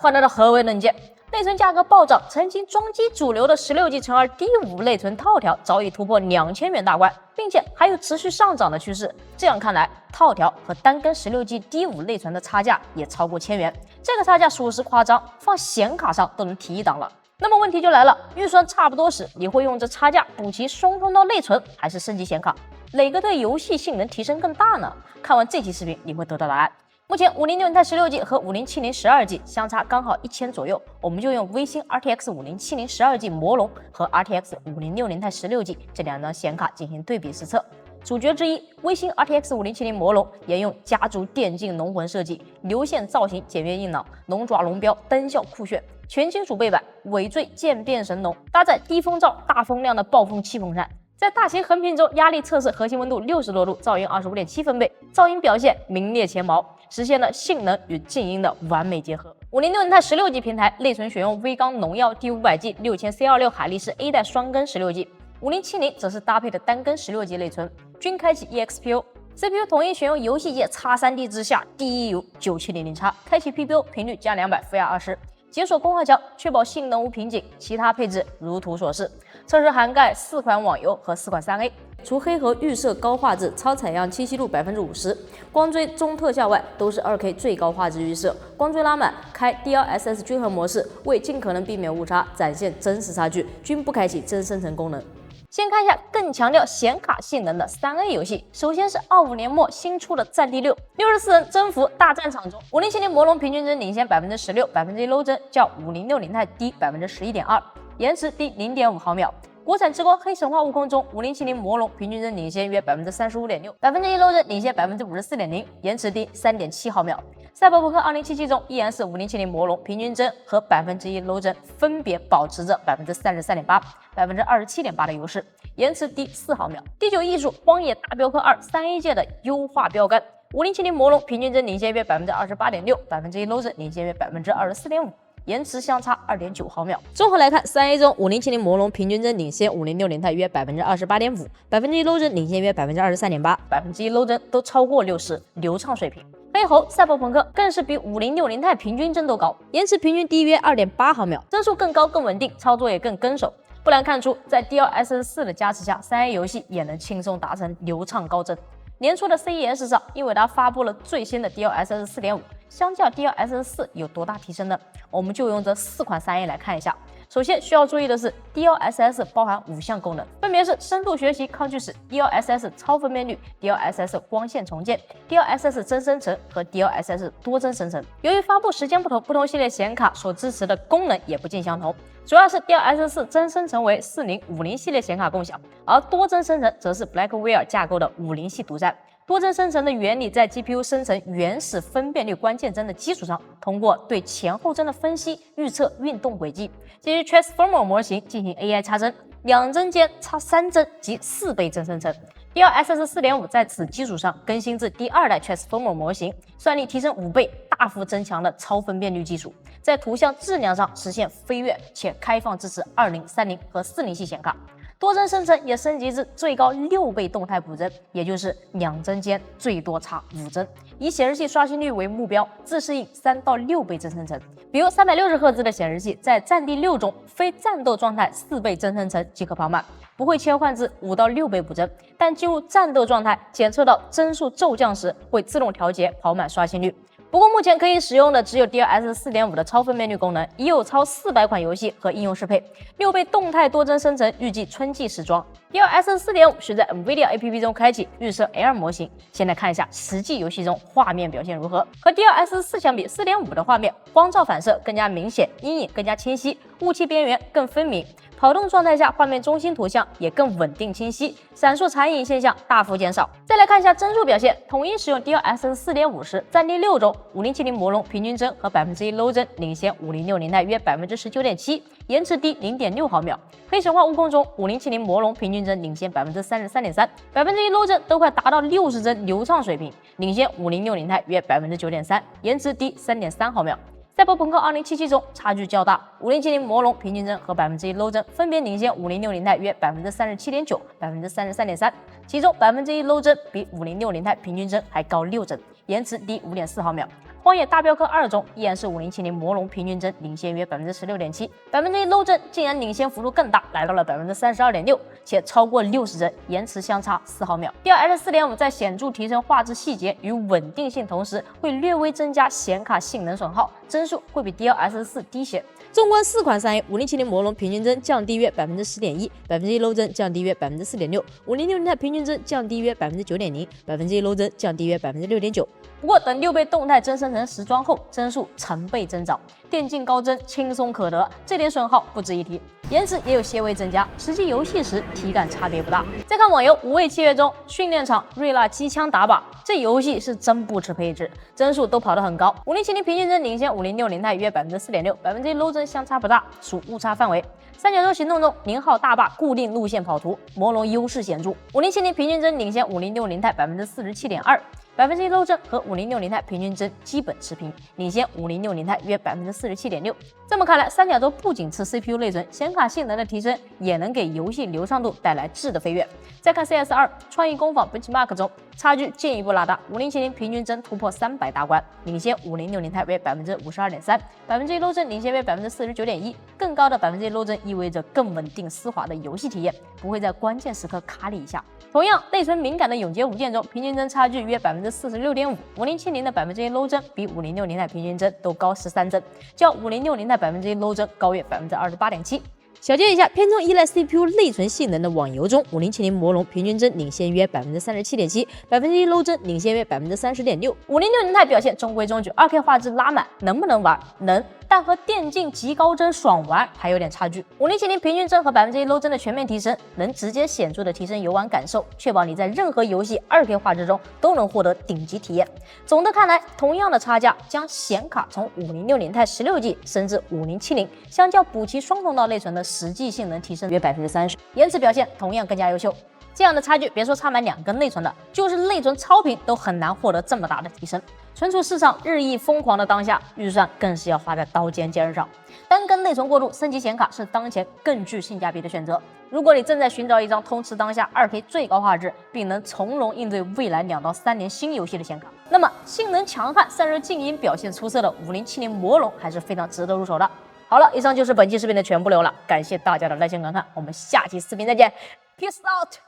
换到了何为能见？内存价格暴涨，曾经装机主流的 16G×2 D5 内存套条早已突破2000元大关，并且还有持续上涨的趋势。这样看来，套条和单根 16G D5 内存的差价也超过1000元，这个差价属实夸张，放显卡上都能提一档了。那么问题就来了，预算差不多时，你会用这差价补齐双通道内存，还是升级显卡？哪个对游戏性能提升更大呢？看完这期视频，你会得到答案。目前5060 16G 和5070 12G 相差刚好1000左右，我们就用微星 RTX 5070 12G 魔龙和 RTX 5060 16G 这两张显卡进行对比实测。主角之一，微星 RTX 5070魔龙沿用家族电竞龙魂设计，流线造型简约硬朗，龙爪龙标灯效酷炫，全金属背板，尾缀渐变神龙，搭载低风噪大风量的暴风气风扇。在大型横屏中压力测试核心温度60多度，噪音25.7分贝，噪音表现名列前茅，实现了性能与静音的完美结合。5060 16G 平台内存选用微刚农药 D500G 6000C26 海力士 A 代双根 16G，5070 则是搭配的单根 16G 内存，均开启 eXPO。CPU 统一选用游戏界 X3D 之下第一游 9700X， 开启 PPO 频率加200，负压20。解锁功耗强，确保性能无瓶颈，其他配置如图所示。测试涵盖4款网游和4款3A， 除黑盒预设高画质超采样清晰度 50%， 光追中特效外都是 2K 最高画质预设。光追拉满，开 DLSS 均衡模式，为尽可能避免误差，展现真实差距，均不开启真生成功能。先看一下更强调显卡性能的3A 游戏，首先是25年末新出的《战地6》，64人征服大战场中，5070魔龙平均帧领先 16%，1 low 帧较5060 Ti 低 11.2%， 延迟低 0.5毫秒。国产之光黑神话悟空中，5070魔龙平均帧领先约 35.6%，1 low 帧领先 54.0%， 延迟低 3.7毫秒。赛博朋克2077中依然是5070魔龙平均帧和 1 low 帧分别保持着 33.8%、27.8% 的优势，延迟低4毫秒。第9艺术荒野大镖客2 3A 界的优化标杆，5070魔龙平均帧领先约 28.6%， 1 low 帧领先约 24.5%。延迟相差 2.9毫秒。综合来看 ，3A 中5070魔龙平均帧领先5060 Ti 约 28.5%， 1 low 帧领先约 23.8%， 1 low 帧都超过60，流畅水平。黑猴赛博朋克更是比5060 Ti 平均帧都高，延迟平均低约 2.8毫秒，帧数更高更稳定，操作也更跟手。不难看出，在 DLSS 4的加持下，3A 游戏也能轻松达成流畅高帧。年初的 CES 上，英伟达发布了最新的 DLSS 4.5， 相较 DLSS 4有多大提升呢？我们就用这4款 3A 来看一下。首先需要注意的是 ，DLSS 包含5项功能，分别是深度学习抗锯齿、DLSS 超分辨率、DLSS 光线重建、DLSS 真生成和 DLSS 多帧生成。由于发布时间不同，不同系列显卡所支持的功能也不尽相同。主要是 DLSS 真生成为40、50系列显卡共享，而多帧生成则是 Blackwell 架构的50系独占。多帧生成的原理在 GPU 生成原始分辨率关键帧的基础上，通过对前后帧的分析预测运动轨迹，基于 Transformer 模型进行 AI 差帧，2帧间差3帧即4倍帧生成。DLSS 4.5 在此基础上更新至第2代 Transformer 模型，算力提升5倍，大幅增强了超分辨率技术，在图像质量上实现飞跃，且开放支持20、30和40系显卡。多帧生成也升级至最高6倍动态补帧，也就是2帧间最多差5帧，以显示器刷新率为目标，自适应3到6倍帧生成。比如360赫兹的显示器在战地6中非战斗状态4倍帧生成即可跑满，不会切换至5到6倍补帧，但进入战斗状态检测到帧数骤降时，会自动调节跑满刷新率。不过目前可以使用的只有 DLSS 4.5 的超分辨率功能，已有超400款游戏和应用适配，6倍动态多帧生成预计春季时装。DLSS 4.5 需在 NVIDIA APP 中开启预设 L 模型。先来看一下实际游戏中画面表现如何。和 DLSS 4相比， 4.5 的画面光照反射更加明显，阴影更加清晰，雾气边缘更分明。跑动状态下，画面中心图像也更稳定清晰，闪烁残影现象大幅减少。再来看一下帧数表现，统一使用 DLSS 4.5 时，战地6中5070魔龙平均帧和 1 low 帧领先5060 Ti 约 19.7%， 延迟低 0.6毫秒。黑神话悟空中5070魔龙平均帧领先 33.3%， 1 low 帧都快达到60帧流畅水平，领先5060 Ti 约 9.3%， 延迟低 3.3毫秒。赛博朋克2077中差距较大，5070魔龙平均帧和 1 low 帧分别领先5060 Ti 约 37.9%、33.3%， 其中 1 low 帧比5060 Ti 平均帧还高6帧，延迟低 5.4毫秒。荒野大镖客2中依然是5070魔龙平均帧领先约 16.7%，1 漏帧竟然领先幅度更大，来到了 32.6%， 且超过60帧，延迟相差4毫秒。DLSS 4.5 在显著提升画质细节与稳定性同时，会略微增加显卡性能损耗，帧数会比 DLSS 4低些。纵观4款3A，5070魔龙平均帧降低约 10.1%，1 漏帧降低约 4.6%，5060 平均帧降低约 9.0%，1 漏帧降低约 6.9%。不过等6倍动态帧生成时装后，帧数成倍增长，电竞高帧轻松可得，这点损耗不值一提。颜值也有些微增加，实际游戏时体感差别不大。再看网游《无畏契约》中训练场瑞娜机枪打靶，这游戏是真不吃配置，帧数都跑得很高。5070平均帧领先5060钛约 4.6%，1 漏帧相差不大，属误差范围。三角洲行动中0号大坝固定路线跑图，魔龙优势显著。5070平均帧领先5060钛 47.2%，1 漏帧和5060钛平均帧基本持平，领先5060钛约 47.6%。这么看来，三角洲不仅吃 CPU 内存，显卡性能的提升也能给游戏流畅度带来质的飞跃。再看 CS2 创意工坊 Benchmark 中，差距进一步拉大，5070平均帧突破300大关，领先5060钛约 52.3%，1 漏帧领先约 49.1%。更高的1漏帧意味着更稳定丝滑的游戏体验，不会在关键时刻卡你一下。同样，内存敏感的永劫无间中，平均帧差距约 46.5%，5070的1漏帧比5060钛平均帧都高13帧，较5060钛1漏帧高约 28.7%。小结一下，偏重依赖 CPU 内存性能的网游中，5070魔龙平均帧领先约 37.7%，1 漏帧领先约 30.6%。5060钛表现中规中矩，2K 画质拉满，能不能玩？能。但和电竞极高帧爽玩还有点差距。5070平均帧和1漏帧的全面提升，能直接显著的提升游玩感受，确保你在任何游戏 2K 画质中都能获得顶级体验。总的看来，同样的差价将显卡从5060钛 16G 升至5070，相较补齐双通道内存的实际性能提升约 30%， 延迟表现同样更加优秀。这样的差距，别说插满2根内存了，就是内存超频都很难获得这么大的提升。存储市场日益疯狂的当下，预算更是要花在刀尖尖上。单根内存过渡，升级显卡是当前更具性价比的选择。如果你正在寻找一张通吃当下 2K 最高画质，并能从容应对未来2到3年新游戏的显卡，那么性能强悍、散热静音表现出色的5070魔龙还是非常值得入手的。好了，以上就是本期视频的全部内容了，感谢大家的耐心观看，我们下期视频再见 ，Peace out。